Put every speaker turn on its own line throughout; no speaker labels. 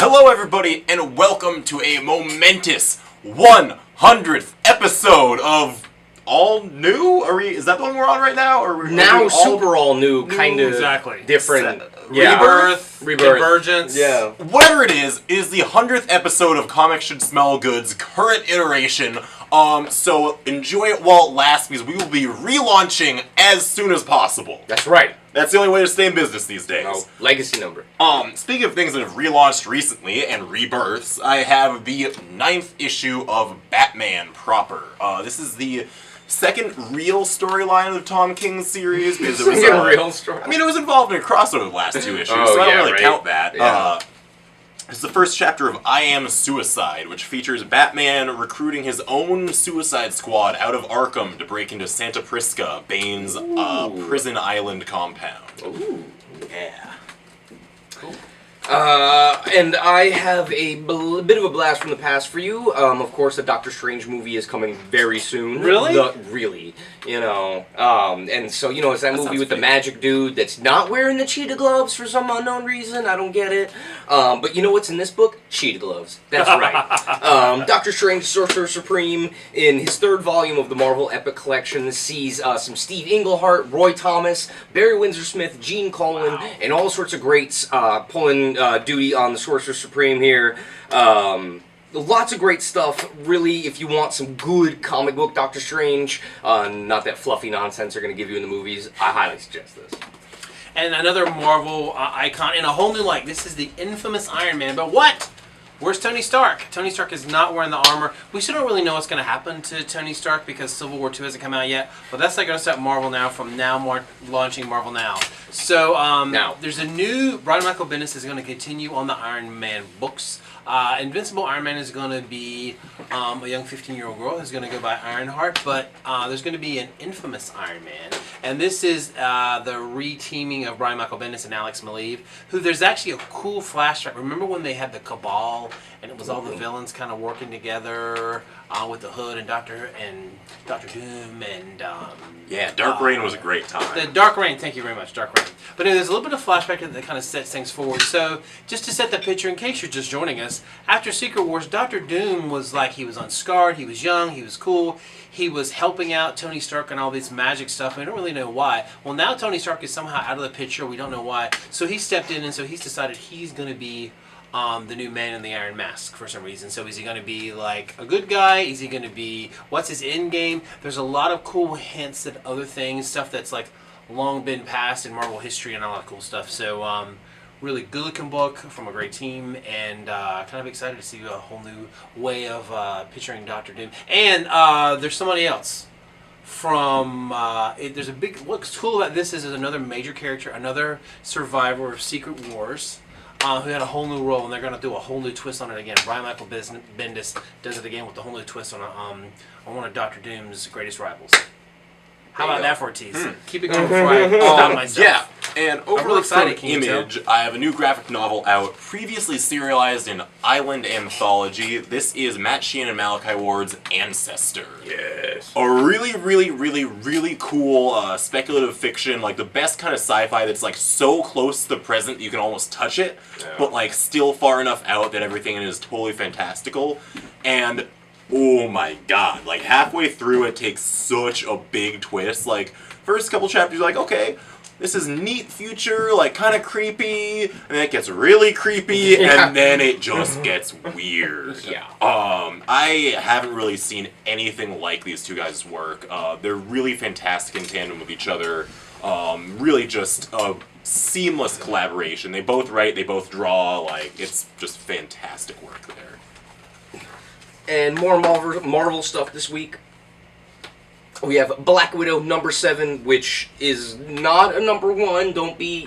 Hello everybody, and welcome to a momentous 100th episode of All New? Is that the one we're on right now? Or
now super all new, kind of different.
Rebirth,
Convergence.
Yeah.
Whatever it is the 100th episode of Comics Should Smell Good's current iteration. So enjoy it while it lasts, because we will be relaunching as soon as possible.
That's right.
That's the only way to stay in business these days.
No, legacy number.
Speaking of things that have relaunched recently and rebirths, I have the 9th issue of Batman proper. This is the second real storyline of the Tom King series, because it was
a real story.
I mean, it was involved in a crossover the last 2 issues, so I don't really count that.
Yeah.
It's the first chapter of I Am Suicide, which features Batman recruiting his own Suicide Squad out of Arkham to break into Santa Prisca, Bane's prison island compound.
Ooh, yeah. Cool. And I have a bit of a blast from the past for you. Of course, the Doctor Strange movie is coming very soon.
Really?
Really. You know, and so, you know, it's that movie with the magic dude that's not wearing the cheetah gloves for some unknown reason. I don't get it. But you know what's in this book? Cheetah gloves. That's right. Doctor Strange, Sorcerer Supreme, in his 3rd volume of the Marvel Epic Collection, sees some Steve Englehart, Roy Thomas, Barry Windsor-Smith, Gene Colan, and all sorts of greats pulling duty on the Sorcerer Supreme here. Lots of great stuff, really, if you want some good comic book Doctor Strange, not that fluffy nonsense they're going to give you in the movies, I highly suggest this.
And another Marvel icon in a whole new light. This is the infamous Iron Man. But what? Where's Tony Stark? Tony Stark is not wearing the armor. We still don't really know what's going to happen to Tony Stark because Civil War II hasn't come out yet. But that's not going to stop Marvel now from launching Marvel Now. So there's a new... Brian Michael Bendis is going to continue on the Iron Man books. Invincible Iron Man is going to be a young 15-year-old girl who's going to go by Ironheart, but there's going to be an infamous Iron Man, and this is the re-teaming of Brian Michael Bendis and Alex Maleev, who there's actually a cool flashback. Remember when they had the Cabal, and it was all the villains kind of working together with the Hood and Doctor Doom and...
yeah, Dark Reign was a great time.
The Dark Reign, thank you very much, Dark Reign. But anyway, there's a little bit of flashback that kind of sets things forward. So, just to set the picture, in case you're just joining us, after Secret Wars, Doctor Doom was like, he was unscarred, he was young, he was cool, he was helping out Tony Stark and all this magic stuff, and we don't really know why. Well, now Tony Stark is somehow out of the picture, we don't know why. So he stepped in, and so he's decided he's going to be the new Man in the Iron Mask for some reason. So is he going to be like a good guy? Is he going to be, what's his end game? There's a lot of cool hints at other things, stuff that's like long been past in Marvel history and a lot of cool stuff. So really good looking book from a great team, and kind of excited to see a whole new way of picturing Doctor Doom. And there's somebody else from there's a big, what's cool about this is there's another major character, another survivor of Secret Wars, who had a whole new role, and they're going to do a whole new twist on it again. Brian Michael Bendis does it again with a whole new twist on one of Doctor Doom's greatest rivals. How about that for a tease? Keep it going before I stop myself.
Yeah, and over
really excited,
from Image, I have a new graphic novel out, previously serialized in Island Anthology. This is Matt Sheehan and Malachi Ward's Ancestor.
Yes.
A really, really, really, really cool speculative fiction, like the best kind of sci-fi that's like so close to the present that you can almost touch it, but like still far enough out that everything in it is totally fantastical. And oh my god, like halfway through it takes such a big twist. Like, first couple chapters you're like, okay, this is neat future, like kind of creepy, and then it gets really creepy, and then it just gets weird.
Yeah.
I haven't really seen anything like these two guys' work. They're really fantastic in tandem with each other. Really just a seamless collaboration. They both write, they both draw, like, it's just fantastic work there.
And more Marvel stuff this week. We have Black Widow #7, which is not a #1. Don't be,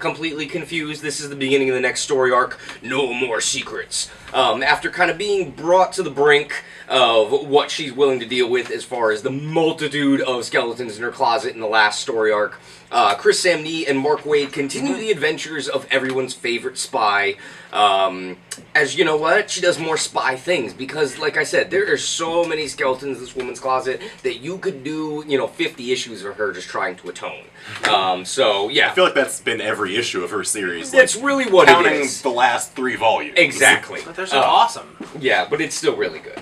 completely confused. This is the beginning of the next story arc. No more secrets. After kind of being brought to the brink of what she's willing to deal with as far as the multitude of skeletons in her closet in the last story arc, Chris Samnee and Mark Waid continue the adventures of everyone's favorite spy. As you know what? She does more spy things because, like I said, there are so many skeletons in this woman's closet that you could do, 50 issues of her just trying to atone. So, yeah.
I feel like that's been every issue of her series.
That's really what it
counting
is.
the last 3 volumes.
Exactly.
But they're so awesome.
Yeah, but it's still really good.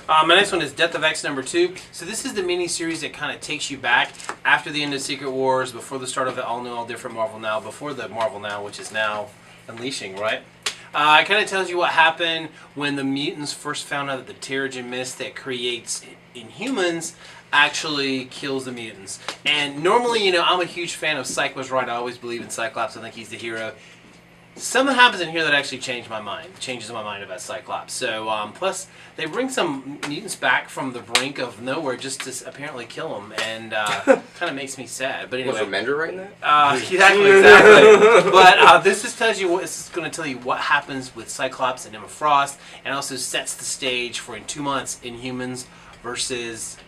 My next one is Death of X #2. So this is the mini-series that kind of takes you back after the end of Secret Wars, before the start of the all-new, all-different Marvel Now, before the Marvel Now, which is now Unleashing, right? It kind of tells you what happened when the mutants first found out that the Terrigen Mist that creates Inhumans actually kills the mutants. And normally, I'm a huge fan of Cyclops, right? I always believe in Cyclops. I think he's the hero. Something happens in here that actually changes my mind about Cyclops. So, plus, they bring some mutants back from the brink of nowhere just to apparently kill them, and kind of makes me sad. But anyway,
Was Remender right in that?
exactly. But this is going to tell you what happens with Cyclops and Emma Frost, and also sets the stage for in 2 months, Inhumans versus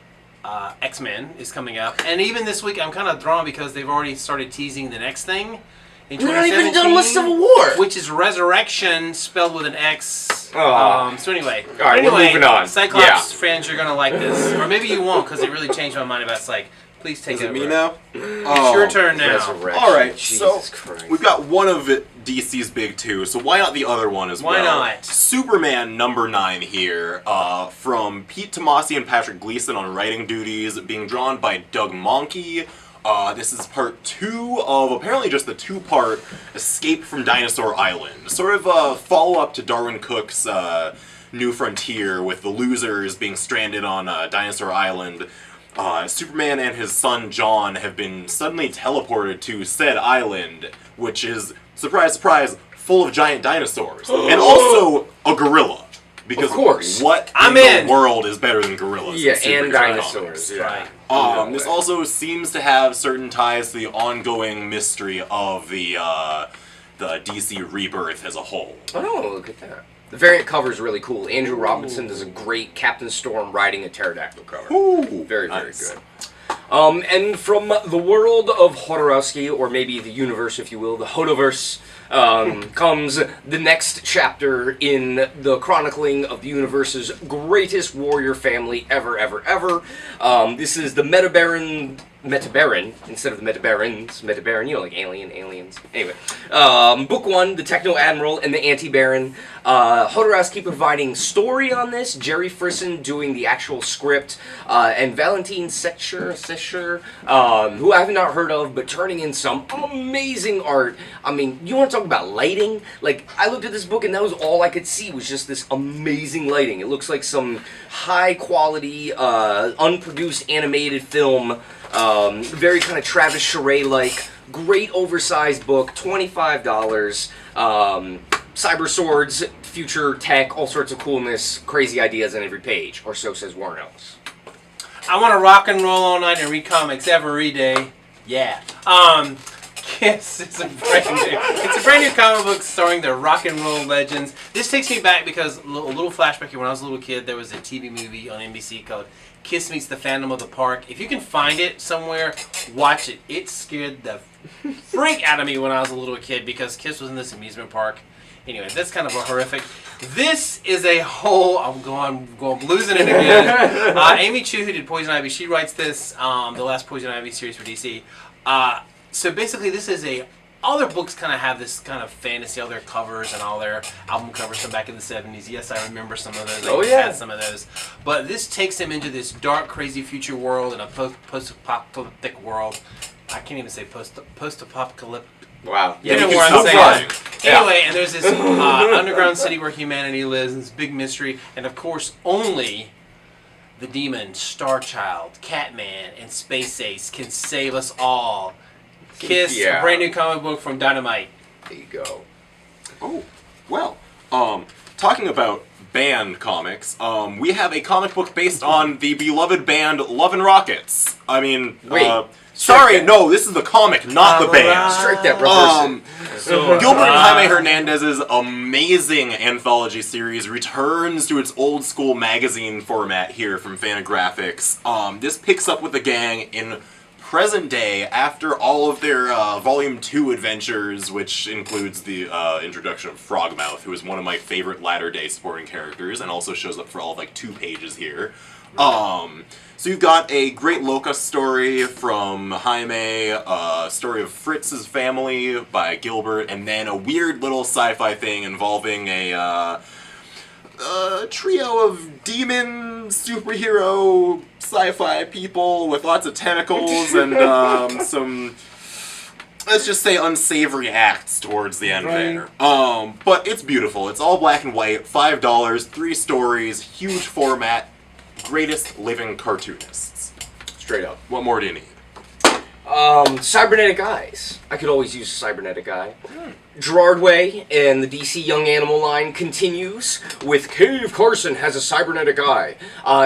X-Men is coming up. And even this week, I'm kind of drawn because they've already started teasing the next thing.
We're not even done with Civil War!
Which is Resurrection, spelled with an X.
Oh.
So anyway.
Alright, we're moving on.
Cyclops fans, you're going to like this. Or maybe you won't, because it really changed my mind about Psych. Please take
Is
over.
it me now?
It's your turn now.
Resurrection.
Alright,
Jesus
so
Christ.
we've got one of DC's big 2, so why not the other one as well?
Why not?
Superman #9 here, from Pete Tomasi and Patrick Gleason on writing duties, being drawn by Doug Mahnke. This is part 2 of apparently just the 2-part Escape from Dinosaur Island. Sort of a follow-up to Darwin Cook's New Frontier, with the losers being stranded on Dinosaur Island. Superman and his son John have been suddenly teleported to said island, which is, surprise, surprise, full of giant dinosaurs. And also a gorilla. Because
of course.
What
I'm
in
in.
the world is better than gorillas?
Yeah,
in
and
superhero
dinosaurs.
comics?
Yeah.
This also seems to have certain ties to the ongoing mystery of the DC Rebirth as a whole.
Oh, look at that. The variant cover is really cool. Andrew Robinson does a great Captain Storm riding a pterodactyl cover.
Ooh,
Very, very
nice.
good. And from the world of Hodorowski, or maybe the universe, if you will, the Hodoverse, comes the next chapter in the chronicling of the universe's greatest warrior family ever, ever, ever. This is the Metabaron, instead of the Metabarons, like aliens. Anyway, Book 1, the Techno Admiral and the Anti-Baron. Hodorowski providing story on this, Jerry Frisson doing the actual script, and Valentine Sescher, who I have not heard of, but turning in some amazing art. I mean, you want to talk about lighting? Like, I looked at this book and that was all I could see was just this amazing lighting. It looks like some high-quality, unproduced animated film. Very kind of Travis Charest-like, great oversized book, $25. Cyber swords, future tech, all sorts of coolness, crazy ideas on every page, or so says Warren Ellis.
I want to rock and roll all night and read comics every day. Yeah. Kiss is a brand new comic book starring the rock and roll legends. This takes me back because a little flashback here. When I was a little kid, there was a TV movie on NBC called Kiss Meets the Phantom of the Park. If you can find it somewhere, watch it. It scared the freak out of me when I was a little kid because Kiss was in this amusement park. Anyway, that's kind of a horrific. This is a whole. I'm going losing it again. Amy Chu, who did Poison Ivy, she writes this, the last Poison Ivy series for DC. So basically, this is all their books kind of have this kind of fantasy, all their covers and all their album covers from back in the 70s. Yes, I remember some of those.
Oh, yeah.
Had some of those. But this takes them into this dark, crazy future world and a post-apocalyptic world. I can't even say post-apocalyptic.
Wow.
You know
you
where
can
I'm
still
saying. Anyway, and there's this underground city where humanity lives, and this big mystery, and of course, only the demon, Starchild, Catman, and Space Ace can save us all. Kiss, a brand new comic book from Dynamite.
There you go.
Oh, well, talking about band comics, we have a comic book based on the beloved band Love and Rockets. I mean,
Wait.
Sorry, no, this is the comic, not the band.
Strike that reverse.
Gilbert and Jaime Hernandez's amazing anthology series returns to its old school magazine format here from Fantagraphics. This picks up with the gang in present day, after all of their Volume 2 adventures, which includes the introduction of Frogmouth, who is one of my favorite latter-day supporting characters, and also shows up for all of, like, 2 pages here. So you've got a Great Locust story from Jaime, a story of Fritz's family by Gilbert, and then a weird little sci-fi thing involving a trio of demon superhero sci-fi people with lots of tentacles and some, let's just say, unsavory acts towards the end there. But it's beautiful. It's all black and white, $5, 3 stories, huge format, greatest living cartoonists.
Straight up.
What more do you need?
Cybernetic Eyes. I could always use a cybernetic eye. Gerard Way and the DC Young Animal line continues with Cave Carson has a cybernetic eye.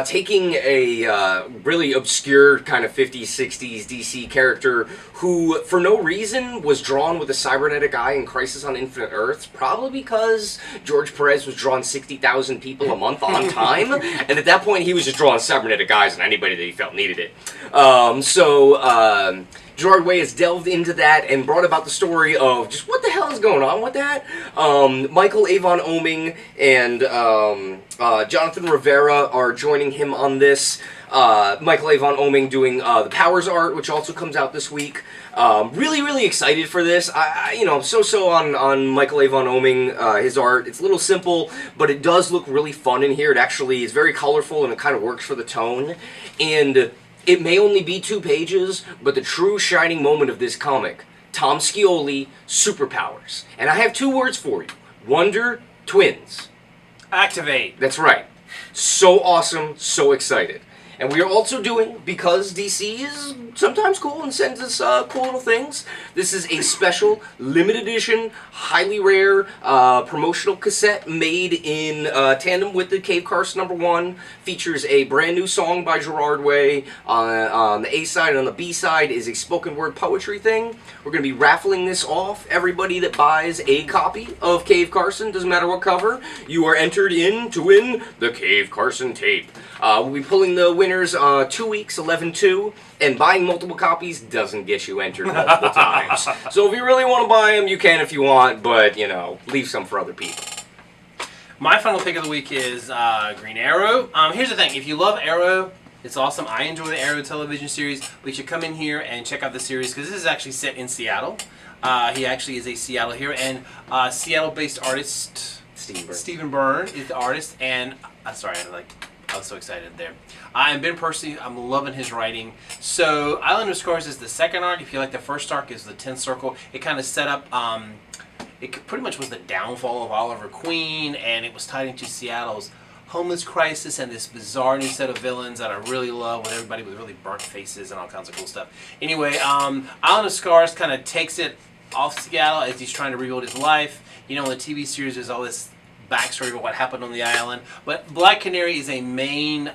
Taking a really obscure kind of 50s, 60s DC character who, for no reason, was drawn with a cybernetic eye in Crisis on Infinite Earths, probably because George Perez was drawing 60,000 people a month on time, and at that point he was just drawing cybernetic eyes on anybody that he felt needed it. Gerard Way has delved into that and brought about the story of just what the hell is going on with that. Michael Avon Oeming and Jonathan Rivera are joining him on this. Michael Avon Oeming doing the Powers art, which also comes out this week. Really excited for this. I'm so on Michael Avon Oeming, his art. It's a little simple, but it does look really fun in here. It actually is very colorful and it kind of works for the tone. And it may only be 2 pages, but the true shining moment of this comic, Tom Scioli, superpowers. And I have 2 words for you. Wonder Twins.
Activate.
That's right. So awesome, so excited. And we are also doing, because DC is sometimes cool and sends us cool little things, this is a special, limited edition, highly rare promotional cassette made in tandem with the Cave Carson #1. Features a brand new song by Gerard Way. On the A side and on the B side is a spoken word poetry thing. We're going to be raffling this off. Everybody that buys a copy of Cave Carson, doesn't matter what cover, you are entered in to win the Cave Carson tape. We'll be pulling the winners 2 weeks, 11/2, and buying multiple copies doesn't get you entered multiple times. So if you really want to buy them, you can if you want, but, leave some for other people.
My final pick of the week is Green Arrow. Here's the thing. If you love Arrow, it's awesome. I enjoy the Arrow television series. We should come in here and check out the series because this is actually set in Seattle. He actually is a Seattle hero, and Seattle-based artist Stephen Byrne is the artist, and I was so excited there. And Ben Percy, I'm loving his writing. So Island of Scars is the second arc. If you like the first arc, is the 10th Circle. It kind of set up, it pretty much was the downfall of Oliver Queen, and it was tied into Seattle's homeless crisis and this bizarre new set of villains that I really love with everybody with really burnt faces and all kinds of cool stuff. Anyway, Island of Scars kind of takes it off Seattle as he's trying to rebuild his life. In the TV series, there's all this backstory of what happened on the island, but Black Canary is a main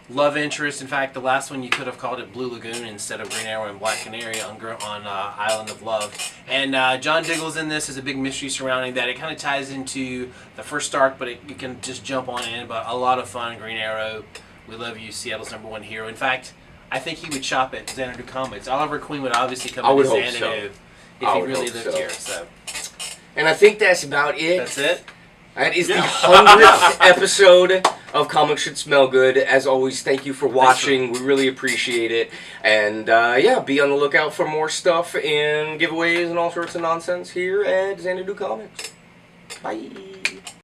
love interest. In fact, the last one you could have called it Blue Lagoon instead of Green Arrow and Black Canary on Island of Love. And John Diggle's in this. There's a big mystery surrounding that. It kind of ties into the first arc, but you can just jump on in. But a lot of fun. Green Arrow, we love you, Seattle's #1 hero. In fact, I think he would shop at Zanadu Comics. Oliver Queen would obviously come into Zanadu if he really lived here. So.
And I think that's about it.
That's it.
That is the 100th episode of Comics Should Smell Good. As always, thank you for watching. We really appreciate it. And be on the lookout for more stuff and giveaways and all sorts of nonsense here at Zanadu Comics. Bye.